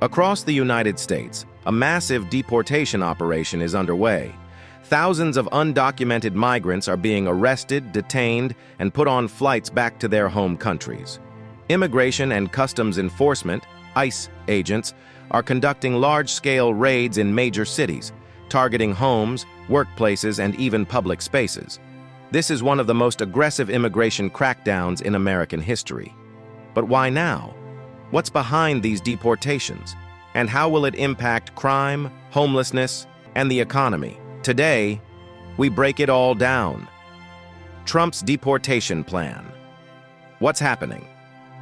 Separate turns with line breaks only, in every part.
Across the United States, a massive deportation operation is underway. Thousands of undocumented migrants are being arrested, detained, and put on flights back to their home countries. Immigration and Customs Enforcement, ICE agents, are conducting large-scale raids in major cities, targeting homes, workplaces, and even public spaces. This is one of the most aggressive immigration crackdowns in American history. But why now? What's behind these deportations? And how will it impact crime, homelessness, and the economy? Today, we break it all down. Trump's deportation plan. What's happening?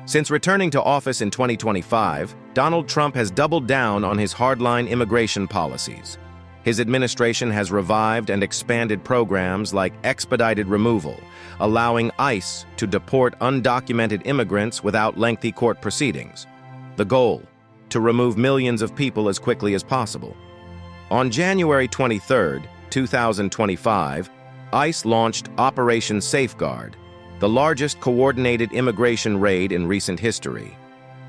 Since returning to office in 2025, Donald Trump has doubled down on his hardline immigration policies. His administration has revived and expanded programs like expedited removal, allowing ICE to deport undocumented immigrants without lengthy court proceedings. The goal: to remove millions of people as quickly as possible. On January 23, 2025, ICE launched Operation Safeguard, the largest coordinated immigration raid in recent history.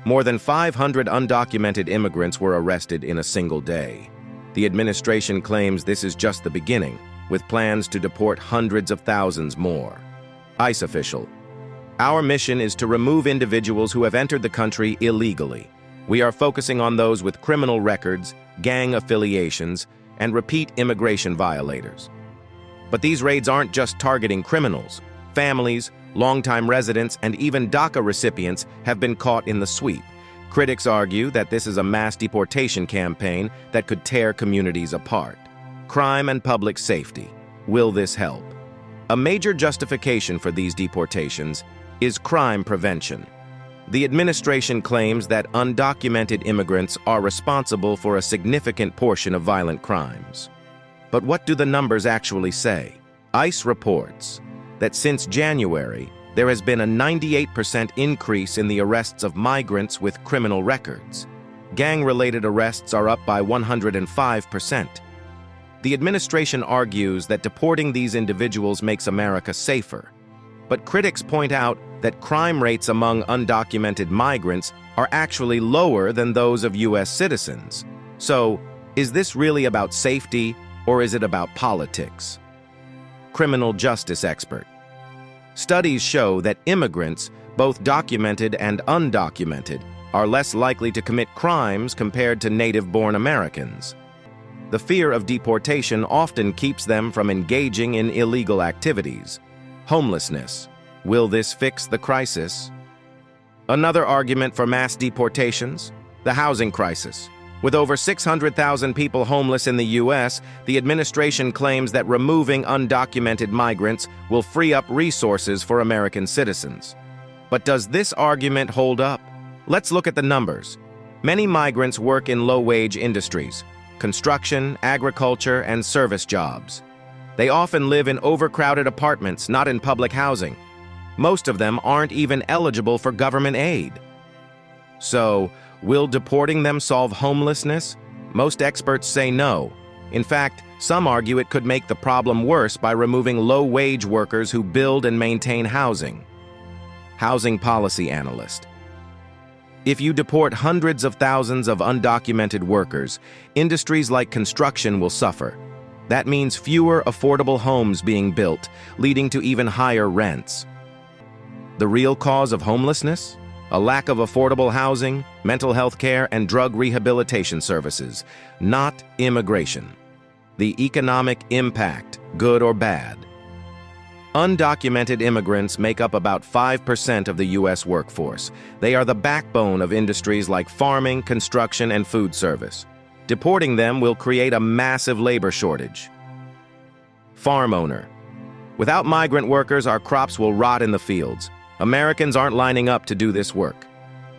More than 500 undocumented immigrants were arrested in a single day. The administration claims this is just the beginning, with plans to deport hundreds of thousands more. ICE official: our mission is to remove individuals who have entered the country illegally. We are focusing on those with criminal records, gang affiliations, and repeat immigration violators. But these raids aren't just targeting criminals. Families, longtime residents, and even DACA recipients have been caught in the sweep. Critics argue that this is a mass deportation campaign that could tear communities apart. Crime and public safety. Will this help? A major justification for these deportations is crime prevention. The administration claims that undocumented immigrants are responsible for a significant portion of violent crimes. But what do the numbers actually say? ICE reports that since January, there has been a 98% increase in the arrests of migrants with criminal records. Gang-related arrests are up by 105%. The administration argues that deporting these individuals makes America safer. But critics point out that crime rates among undocumented migrants are actually lower than those of U.S. citizens. So, is this really about safety, or is it about politics? Criminal justice expert: studies show that immigrants, both documented and undocumented, are less likely to commit crimes compared to native-born Americans. The fear of deportation often keeps them from engaging in illegal activities. Homelessness. Will this fix the crisis? Another argument for mass deportations: the housing crisis. With over 600,000 people homeless in the U.S., the administration claims that removing undocumented migrants will free up resources for American citizens. But does this argument hold up? Let's look at the numbers. Many migrants work in low-wage industries: construction, agriculture, and service jobs. They often live in overcrowded apartments, not in public housing. Most of them aren't even eligible for government aid. So, will deporting them solve homelessness? Most experts say no. In fact, some argue it could make the problem worse by removing low-wage workers who build and maintain housing. Housing policy analyst: if you deport hundreds of thousands of undocumented workers, industries like construction will suffer. That means fewer affordable homes being built, leading to even higher rents. The real cause of homelessness? A lack of affordable housing, mental health care, and drug rehabilitation services, not immigration. The economic impact, good or bad. Undocumented immigrants make up about 5% of the U.S. workforce. They are the backbone of industries like farming, construction, and food service. Deporting them will create a massive labor shortage. Farm owner: without migrant workers, our crops will rot in the fields. Americans aren't lining up to do this work.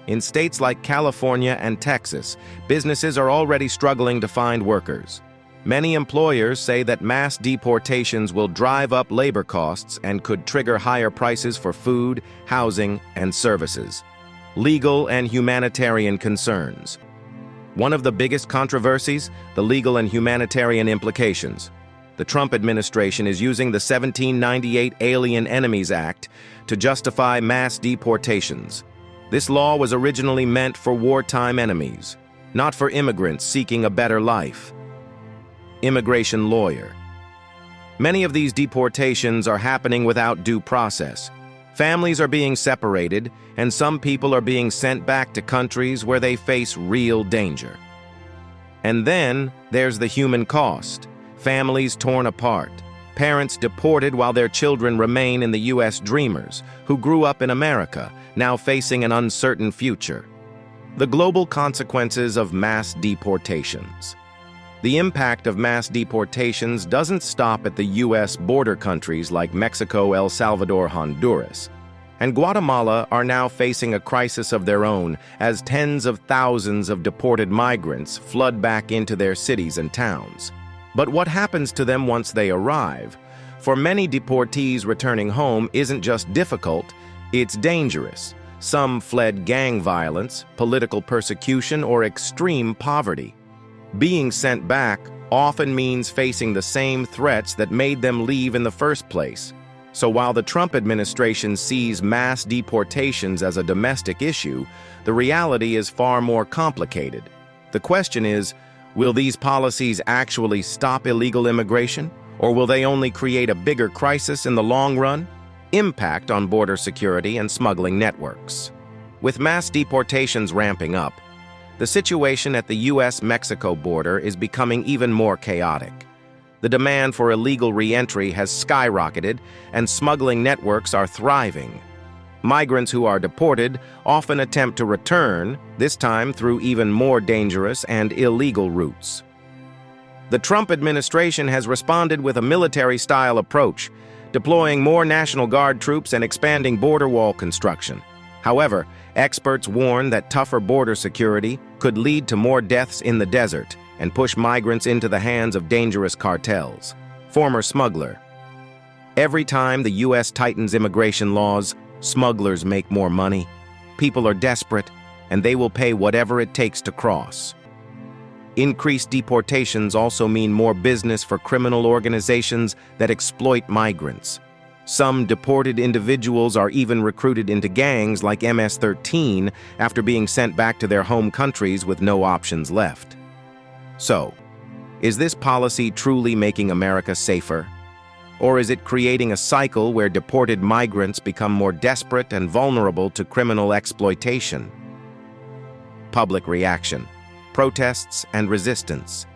In states like California and Texas, businesses are already struggling to find workers. Many employers say that mass deportations will drive up labor costs and could trigger higher prices for food, housing, and services. Legal and humanitarian concerns. One of the biggest controversies: the legal and humanitarian implications. The Trump administration is using the 1798 Alien Enemies Act to justify mass deportations. This law was originally meant for wartime enemies. not for immigrants seeking a better life. Immigration lawyer. Many of these deportations are happening without due process. Families are being separated, and some people are being sent back to countries where they face real danger. And then there's the human cost. Families torn apart. Parents deported while their children remain in the U.S. dreamers, who grew up in America, now facing an uncertain future. The global consequences of mass deportations. The impact of mass deportations doesn't stop at the U.S. border countries like Mexico, El Salvador, Honduras. And Guatemala are now facing a crisis of their own as tens of thousands of deported migrants flood back into their cities and towns. But what happens to them once they arrive? For many deportees, returning home isn't just difficult, it's dangerous. Some fled gang violence, political persecution, or extreme poverty. Being sent back often means facing the same threats that made them leave in the first place. So while the Trump administration sees mass deportations as a domestic issue, the reality is far more complicated. The question is, will these policies actually stop illegal immigration, or will they only create a bigger crisis in the long run? Impact on border security and smuggling networks. With mass deportations ramping up, the situation at the U.S.-Mexico border is becoming even more chaotic. The demand for illegal re-entry has skyrocketed, and smuggling networks are thriving. Migrants who are deported often attempt to return, this time through even more dangerous and illegal routes. The Trump administration has responded with a military-style approach, deploying more National Guard troops and expanding border wall construction. However, experts warn that tougher border security could lead to more deaths in the desert and push migrants into the hands of dangerous cartels. Former smuggler. Every time the U.S. tightens immigration laws, smugglers make more money. People are desperate, and they will pay whatever it takes to cross. Increased deportations also mean more business for criminal organizations that exploit migrants. Some deported individuals are even recruited into gangs like MS-13 after being sent back to their home countries with no options left. So, is this policy truly making America safer? Or is it creating a cycle where deported migrants become more desperate and vulnerable to criminal exploitation? Public reaction, protests, and resistance.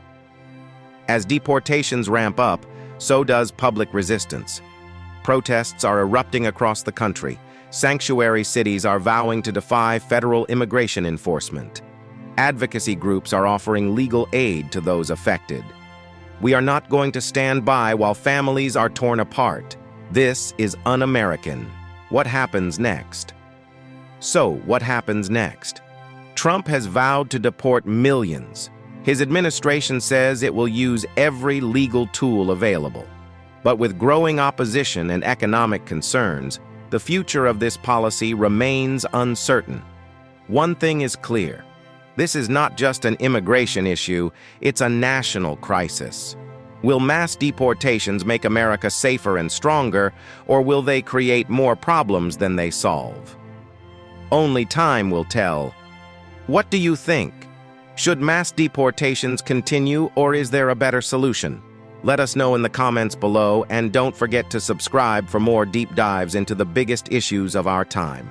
As deportations ramp up, so does public resistance. Protests are erupting across the country. Sanctuary cities are vowing to defy federal immigration enforcement. Advocacy groups are offering legal aid to those affected. We are not going to stand by while families are torn apart. This is un-American. What happens next? So, what happens next? Trump has vowed to deport millions. His administration says it will use every legal tool available. But with growing opposition and economic concerns, the future of this policy remains uncertain. One thing is clear. This is not just an immigration issue, it's a national crisis. Will mass deportations make America safer and stronger, or will they create more problems than they solve? Only time will tell. What do you think? Should mass deportations continue, or is there a better solution? Let us know in the comments below, and don't forget to subscribe for more deep dives into the biggest issues of our time.